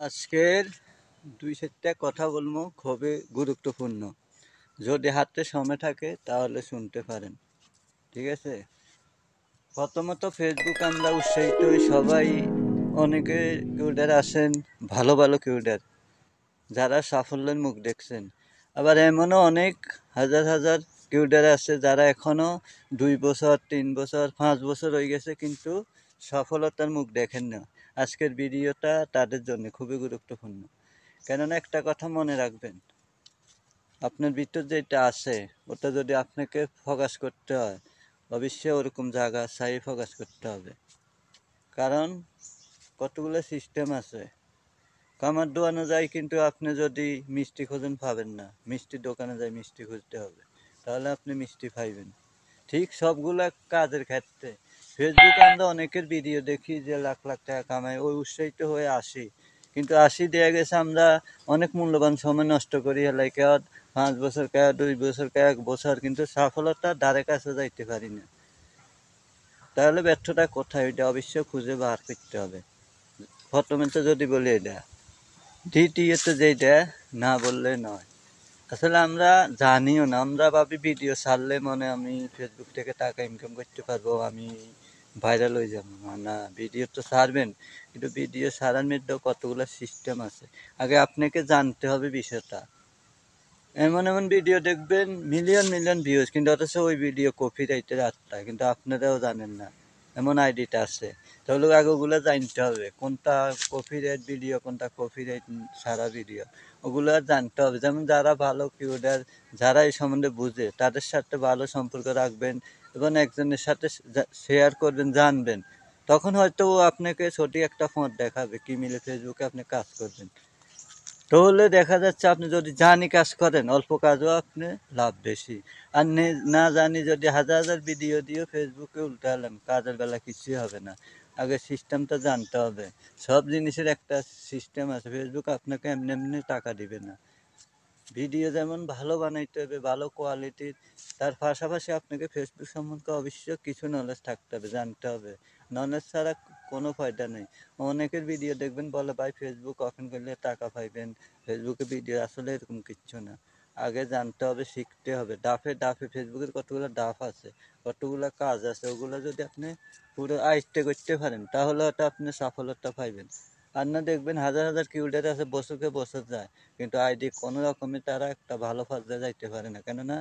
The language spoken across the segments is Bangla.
আজকের ২-৪টা কথা বলবো খুবই গুরুত্বপূর্ণ। যদি হাতে সময় থাকে তাহলে শুনতে পারেন। ঠিক আছে? প্রথমত ফেসবুক আমরা উৎসাহিত হই সবাই, অনেকে ক্রিয়েটর আছেন, ভালো ভালো ক্রিয়েটর যারা সাফল্যের মুখ দেখছেন। আবার এমনও অনেক হাজার হাজার ক্রিয়েটর আছে যারা এখনো ২ বছর, ৩ বছর, ৫ বছর হয়ে গেছে কিন্তু সফলতার মুখ দেখেন না। আজকের ভিডিওটা তাদের জন্য খুবই গুরুত্বপূর্ণ। কেননা একটা কথা মনে রাখবেন, আপনার ভিতর যেটা আছে ওটা যদি আপনাকে ফোকাস করতে হয়, অবশ্যই ওরকম জায়গা চাই ফোকাস করতে হবে। কারণ কতগুলো সিস্টেম আছে। কামার দোকানে যাই কিন্তু আপনি যদি মিষ্টি খোঁজেন পাবেন না, মিষ্টির দোকানে যাই মিষ্টি খুঁজতে হবে, তাহলে আপনি মিষ্টি পাইবেন। ঠিক সবগুলা কাজের ক্ষেত্রে ফেসবুকে আমরা অনেকের ভিডিও দেখি যে লাখ লাখ টাকা কামায়, ওই উৎসাহিত হয়ে আসি, কিন্তু আসি দেয়া গেছে আমরা অনেক মূল্যবান সময় নষ্ট করি হেলাই, কেউ ৫ বছর, কেউ ২ বছর, কেউ ১ বছর, কিন্তু সফলতার দ্বারে কাছে যাইতে পারি না। তাহলে ব্যর্থতা কোথায়, ওইটা অবশ্যই খুঁজে বার করতে হবে। প্রথমে তো যদি বলি এটা, দ্বিতীয়ত যেটা না বললে নয়। আসলে আমরা জানিও না, আমরা ভাবি ভিডিও ছাড়লে মনে আমি ফেসবুক থেকে টাকা ইনকাম করতে পারবো, আমি ভাইরাল হয়ে যাবো। না, ভিডিও তো ছাড়বেন, কিন্তু ভিডিও ছাড়ার মধ্যেও কতগুলো সিস্টেম আছে। আগে আপনাকে জানতে হবে বিষয়টা। এমন এমন ভিডিও দেখবেন মিলিয়ন মিলিয়ন ভিউজ, কিন্তু অথচ ওই ভিডিও কপিরাইটের আটটা, কিন্তু আপনারাও জানেন না এমন আইডিটা আছে। তাহলে আগে ওগুলো জানতে হবে কোনটা কপিরাইট ভিডিও, কোনটা কপিরাইট ছাড়া ভিডিও, ওগুলো জানতে হবে। যেমন যারা ভালো ক্রিয়েটর, যারা এই সম্বন্ধে বুঝে, তাদের সাথে ভালো সম্পর্ক রাখবেন এবং একজনের সাথে শেয়ার করবেন, জানবেন। তখন হয়তো ও আপনাকে সঠিক একটা পথ দেখাবে, কি মিলে ফেসবুকে আপনি কাজ করবেন। তাহলে দেখা যাচ্ছে আপনি যদি জানি কাজ করেন, অল্প কাজও আপনি লাভ বেশি। আর না জানি যদি হাজার হাজার ভিডিও দিয়ে ফেসবুকে উল্টালেন, কাজের বেলা কিছুই হবে না। আগে সিস্টেমটা জানতে হবে। সব জিনিসের একটা সিস্টেম আছে। ফেসবুক আপনাকে এমনি এমনি টাকা দিবে না। ভিডিও যেমন ভালো বানাইতে হবে, ভালো কোয়ালিটির, তার পাশাপাশি আপনাকে ফেসবুক সম্পর্কে অবশ্যই কিছু নলেজ থাকতে হবে, জানতে হবে। নলেজ ছাড়া কোনো ফায়দা নেই। অনেকের ভিডিও দেখবেন বলে ভাই ফেসবুক ওপেন করলে টাকা পাইবেন, ফেসবুকে ভিডিও, আসলে এরকম কিচ্ছু না। আগে জানতে হবে, শিখতে হবে। ডাফে ডাফে ফেসবুকের কতগুলো ডাফ আছে, কতগুলো কাজ আছে, ওগুলো যদি আপনি পুরো আয়ত্ত করতে পারেন তাহলে হয়তো আপনি সফলতা পাইবেন। আর না দেখবেন হাজার হাজার কিউডার আছে, বছরকে বছর যায়, কিন্তু আইডি কোনো রকমে তারা একটা ভালো পর্যায়ে যাইতে পারে না। কেননা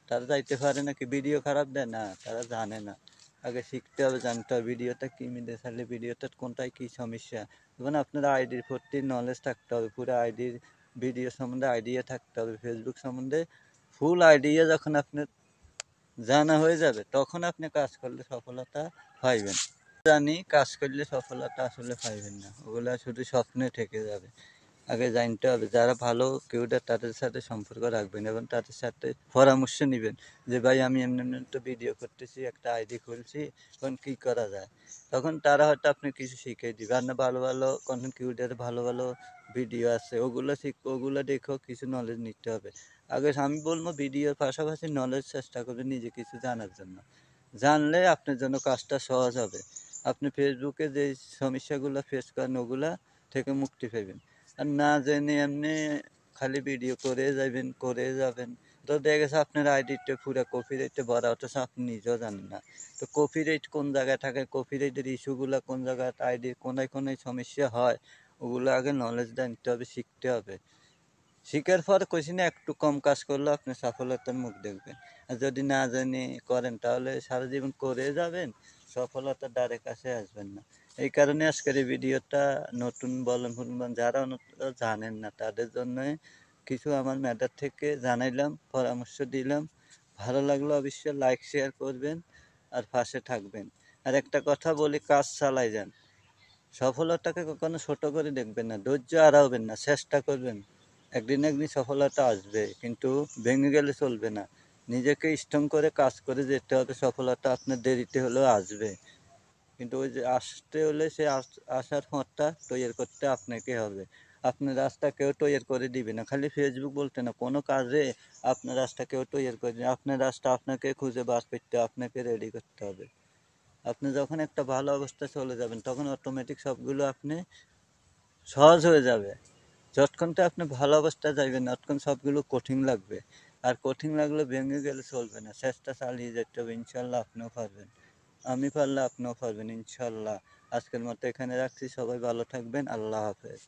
তারা যাইতে পারে না কি ভিডিও খারাপ দেয় না, তারা জানে না। আগে শিখতে হবে, জানতে হবে ভিডিওটা কি মিলে থাকলে, ভিডিওটা কোনটায় কি সমস্যা, এবং আপনার আইডির প্রতি নলেজ থাকতে হবে, পুরো আইডির ভিডিও সম্বন্ধে আইডিয়া থাকতে হবে। ফেসবুক সম্বন্ধে ফুল আইডিয়া যখন আপনার জানা হয়ে যাবে, তখন আপনি কাজ করলে সফলতা পাইবেন। জানি কাজ করলে সফলতা আসলে পাইবেন না, ওগুলা শুধু স্বপ্নে থেকে যাবে। আগে জানতে হবে যারা ভালো ক্রিয়েটর, তাদের সাথে সম্পর্ক রাখবেন এবং তাদের সাথে পরামর্শ নেবেন যে ভাই আমি এমনি এমনি তো ভিডিও করতেছি, একটা আইডি খুলছি, এখন কী করা যায়। তখন তারা হয়তো আপনি কিছু শিখিয়ে দিবে। আর না ভালো ভালো কন্টেন্ট ক্রিয়েটরের ভালো ভালো ভিডিও আছে, ওগুলো ওগুলো দেখেও কিছু নলেজ নিতে হবে। আগে আমি বলবো ভিডিওর পাশাপাশি নলেজ চেষ্টা করবেন নিজে কিছু জানার জন্য। জানলে আপনার জন্য কাজটা সহজ হবে। আপনি ফেসবুকে যে সমস্যাগুলো ফেস করেন ওগুলা থেকে মুক্তি পাবেন। আর না জেনে এমনি খালি ভিডিও করে যাবেন, করে যাবেন, তো দেখা গেছে আপনার আইডিটা পুরো কপিরাইটে ভরা, অথচ আপনি নিজেও জানেন না। তো কপিরাইট কোন জায়গায় থাকে, কপিরাইটের ইস্যুগুলো কোন জায়গায়, আইডির কোনায় কোনায় সমস্যা হয়, ওগুলো আগে নলেজ জানতে হবে, শিখতে হবে। শিখার পর কইছি না একটু কম কাজ করলেও আপনি সফলতার মুখ দেখবেন। আর যদি না জানি করেন তাহলে সারা জীবন করে যাবেন, সফলতার দ্বারে কাছে আসবেন না। এই কারণে আজকের এই ভিডিওটা নতুন বলেন পুরান যারা জানেন না তাদের জন্য কিছু আমার ম্যাটার থেকে জানাইলাম, পরামর্শ দিলাম। ভালো লাগলো অবশ্যই লাইক শেয়ার করবেন আর পাশে থাকবেন। আর একটা কথা বলি, কাজ চালাই যান। সফলতাকে কখনো ছোট করে দেখবেন না, ধৈর্য হারাবেন না, চেষ্টা করবেন। একদিন একদিন সফলতা আসবে, কিন্তু ভেঙে গেলে চলবে না। নিজেকে স্ট্রং করে কাজ করে যেতে হবে, সফলতা আপনার দেরিতে হলেও আসবে। কিন্তু ওই যে আসতে হলে সে আসার পথটা তৈরি করতে আপনাকে হবে। আপনার রাস্তা কেউ তৈরি করে দিবে না। খালি ফেসবুক বলতে না, কোনো কাজে আপনার রাস্তা কেউ তৈরি করে দিবে না। আপনার রাস্তা আপনাকে খুঁজে বার করতে, আপনাকে রেডি করতে হবে। আপনি যখন একটা ভালো অবস্থায় চলে যাবেন তখন অটোমেটিক সবগুলো আপনি সহজ হয়ে যাবে। যতক্ষণ তো আপনি ভালো অবস্থায় যাইবেন ততক্ষণ সবগুলো কঠিন লাগবে। আর কঠিন লাগলে ভেঙে গেলে চলবে না। চেষ্টা চালিয়ে যেতে হবে। ইনশাআল্লাহ আপনিও পারবেন। আমি পারলে আপনিও পারবেন ইনশাআল্লাহ। আজকের মতো এখানে রাখছি। সবাই ভালো থাকবেন। আল্লাহ হাফেজ।